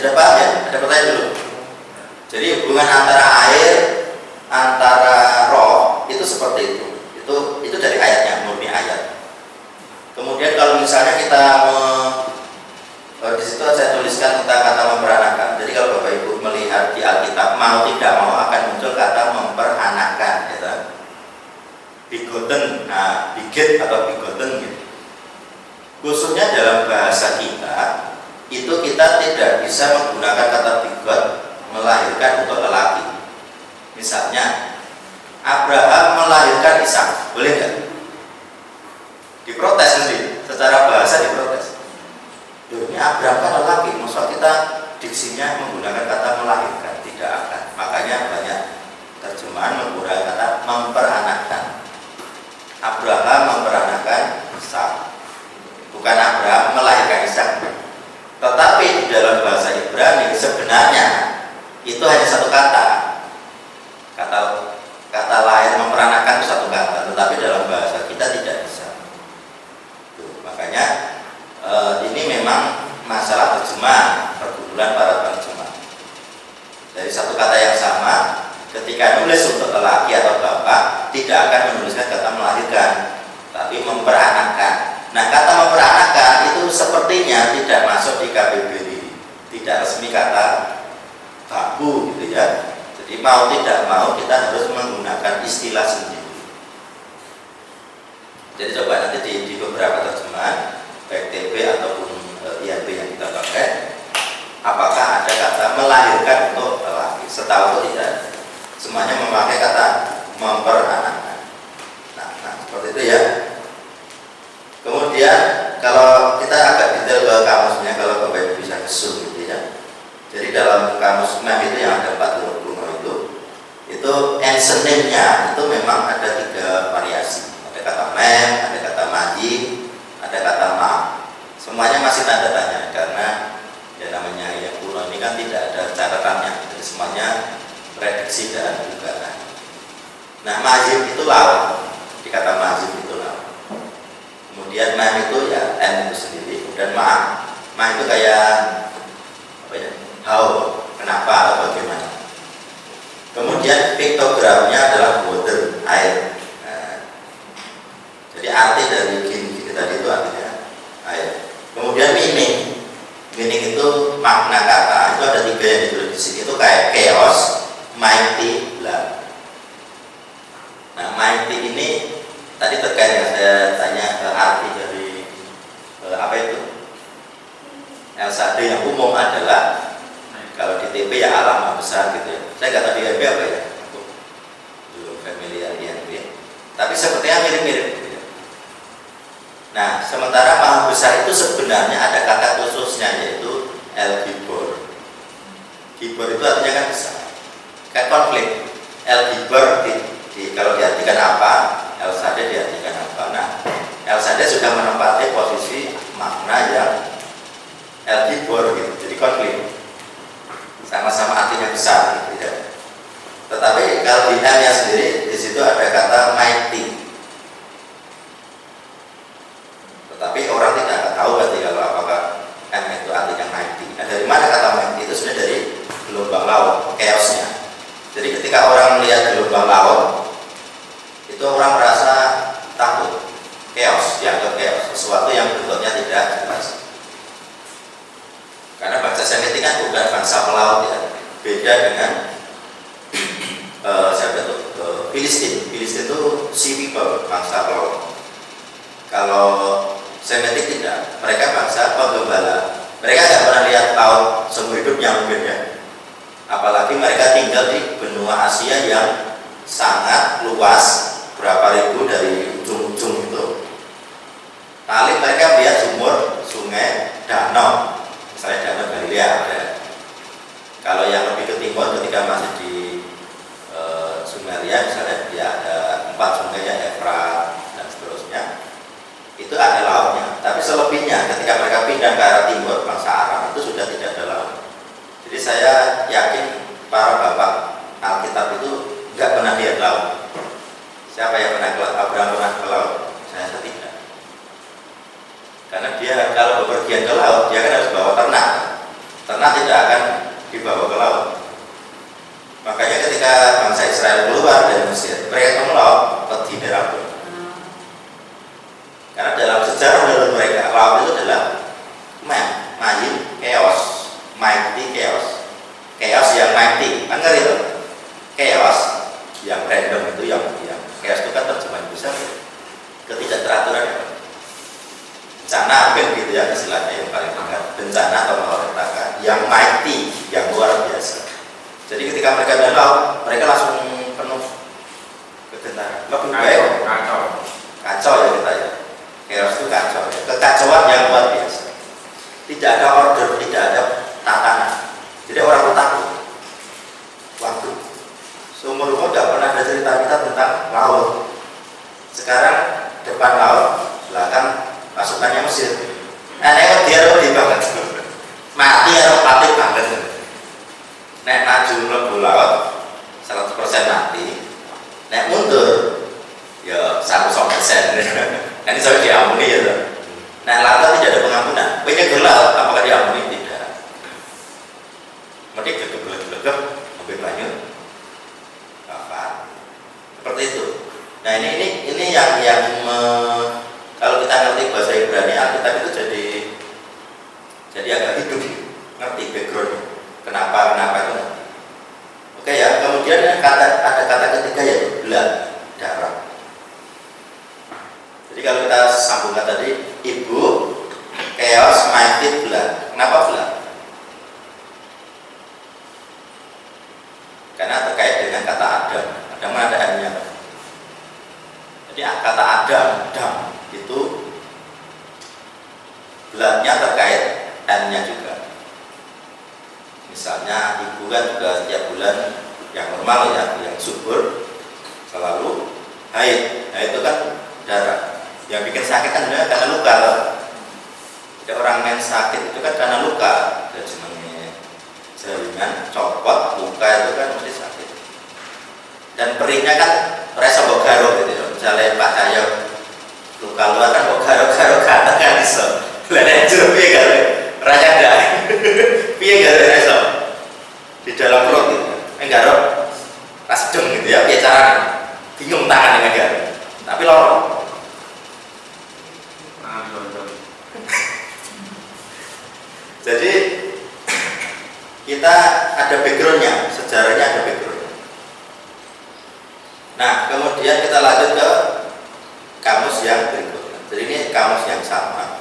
sudah paham ya? Ada pertanyaan dulu. Jadi hubungan antara air, antara roh itu seperti itu. Itu dari ayatnya, murni ayat. Kemudian kalau misalnya kita di situ saya tuliskan tentang kata memperanakan. Jadi kalau Bapak Ibu melihat di Alkitab, mau tidak mau akan muncul kata memperanakan, gitu. Bigoten, nah biget atau bigoten gitu. Khususnya dalam bahasa kita, itu kita tidak bisa menggunakan kata bigot melahirkan untuk lelaki. Misalnya Abraham melahirkan Ishak, boleh nggak? Diprotes nanti, secara bahasa diprotes. Ini Abraham kan lelaki, maksud kita diksinya menggunakan kata melahirkan, tidak akan. Makanya banyak terjemahan menggunakan kata memperanakan. Abraham memperanakan Ishak, bukan Abraham melahirkan Ishak. Tetapi di dalam bahasa Ibrani sebenarnya itu hanya satu kata. Kata lahir memperanakan itu satu kata, tetapi dalam bahasa kita tidak bisa. Makanya ini memang masalah terjemah, pergumulan para penerjemah. Dari satu kata yang sama, ketika nulis untuk lelaki atau bapak, tidak akan menuliskan kata melahirkan, tapi memperanakan. Nah, kata memperanakan itu sepertinya tidak masuk di KBBI, tidak resmi kata baku gitu ya. Jadi mau tidak mau kita harus menggunakan istilah sendiri. Jadi coba nanti di beberapa terjemahan baik TB ataupun IAB yang kita pakai, apakah ada kata melahirkan untuk lelaki? Setahu itu tidak. Semuanya memakai kata memperanakan. Nah, seperti itu ya. Kemudian kalau kita agak detail ke kamusnya, kalau Bapak Ibu bisa zoom gitu ya. Jadi dalam kamus MEM itu yang ada 40 itu ancient name-nya itu memang ada 3 variasi. Ada kata MEM, ada kata maji, ada kata ma. Semuanya masih tanda tanya karena ya namanya yang kuno ini kan tidak ada catatannya. Jadi semuanya prediksi dan dugaan. Nah, majib itu laut. Di kata majib itu laut. Kemudian ma itu ya n itu sendiri. Kemudian ma itu kayak apa ya? How, kenapa atau bagaimana. Kemudian piktogramnya adalah water, air. Nah, jadi arti dari gini tadi itu artinya air. Kemudian meaning itu makna kata. Itu ada 3 yang ditulis di sini. Itu kayak chaos, mighty, love. Nah, mighty ini tadi terkait yang saya tanya arti dari apa itu? LSAD yang umum adalah kalau di TP ya alam maha besar gitu ya. Saya nggak tahu di INB apa ya, belum familiar di INB. Tapi sepertinya mirip-mirip gitu ya. Nah, sementara maha besar itu sebenarnya ada kata khususnya yaitu El Gibor. Gibor itu artinya kan besar. Kayak konflik. El Gibor kalau diartikan apa, El Sade diartikan apa. Nah, El Sade sudah menempati posisi makna yang El Gibor gitu. Jadi konflik. Sama-sama artinya besar gitu ya. Tetapi kalau di M-nya sendiri di situ ada kata mighty. Tetapi orang tidak tahu pasti kalau apakah M itu artinya mighty. Nah, dari mana kata mighty itu sebenarnya dari gelombang laut, chaosnya. Jadi ketika orang melihat gelombang laut, itu orang merasa takut, chaos, dianggap chaos, sesuatu yang bentuknya tidak jelas. Karena bangsa Semitik kan bukan bangsa pelaut ya, beda dengan siapa itu Filistin. Filistin itu sea people, bangsa pelaut. Kalau Semitik tidak, mereka bangsa penggembala. Mereka tidak pernah lihat laut seumur hidupnya mungkin ya. Apalagi mereka tinggal di benua Asia yang sangat luas, berapa ribu dari ujung-ujung itu. Kali mereka melihat sumur, sungai, danau. Misalnya danau Galilea ada. Kalau yang lebih ke timur ketika masih di Sumeria misalnya dia ada 4 sungai ya, Efrat dan seterusnya, itu ada lautnya. Tapi selebihnya ketika mereka pindah ke arah timur bangsa Arab itu sudah tidak ada laut. Jadi saya yakin para bapak Alkitab itu nggak pernah lihat laut. Siapa yang pernah ke laut? Abraham pernah ke laut? Saya tidak. Karena dia kalau bepergian ke laut dia kan harus bawa ternak ternak tidak akan dibawa ke laut. Makanya ketika bangsa Israel keluar dari Mesir, mereka ke laut, peti merah. Karena dalam sejarah menurut mereka, laut itu adalah mayin, chaos, mighty chaos, chaos yang mighty, kan ngeri itu, chaos yang random itu yang chaos itu kan terjemahan besar, ketidakteraturan, bencana mungkin gitu ya istilahnya yang paling dekat, bencana atau malapetaka, yang mighty, yang luar biasa. Jadi ketika mereka di laut, mereka langsung penuh kegentaran, lebih baik kacau ya kita ya. Chaos itu kacau, kekacauan yang luar biasa. Tidak ada order, tidak ada tatanan. Jadi orang itu takut. Waduh, seumur umur tidak pernah ada cerita kita tentang laut. Sekarang depan laut, belakang pasukannya Mesir. Nah, dia rodi banget, mati atau mati banget. Nek maju mlebu laut 100% mati. Nek mundur ya 100%. Ini saya diampuni ya. Nah, laut tidak ada pengampunan. Penyeger laut apakah diampuni? Tidak. Mesti gegep-gegep sampai banyak. Apa? Seperti itu. Nah, ini yang kalau kita ngerti bahasa Ibrani, Alkitab itu jadi agak hidup, ngerti background. Kenapa itu ngerti. Oke ya. Kemudian ada kata ketiga yaitu blood, darah. Jadi kalau kita sambungkan tadi, ibu, chaos, mighty, blood. Kenapa blood? Karena terkait dengan kata Adam. Adam ada M-nya. Jadi kata Adam itu blood-nya terkait M-nya juga. Misalnya ibu kan juga setiap bulan yang normal ya, yang subur selalu haid. Nah itu kan darah. Yang bikin sakit kan sebenarnya karena luka loh. Jadi orang yang sakit itu kan karena luka. Dan sebenarnya jaringan copot, luka itu kan mesti sakit. Dan perihnya kan rasa mbok garo gitu. Misalnya Pak Cahyo luka luar kan mbok garo-garo kata kan iso. Lah nek jero piye garo? Raya ndak. Piye garo iso? Di dalam perut gitu. Garo pas sedeng gitu ya, piye caranya? Bingung tangan dengan garo. Tapi loro. Jadi kita ada backgroundnya, sejarahnya ada backgroundnya. Nah, kemudian kita lanjut ke kamus yang berikutnya. Jadi ini kamus yang sama.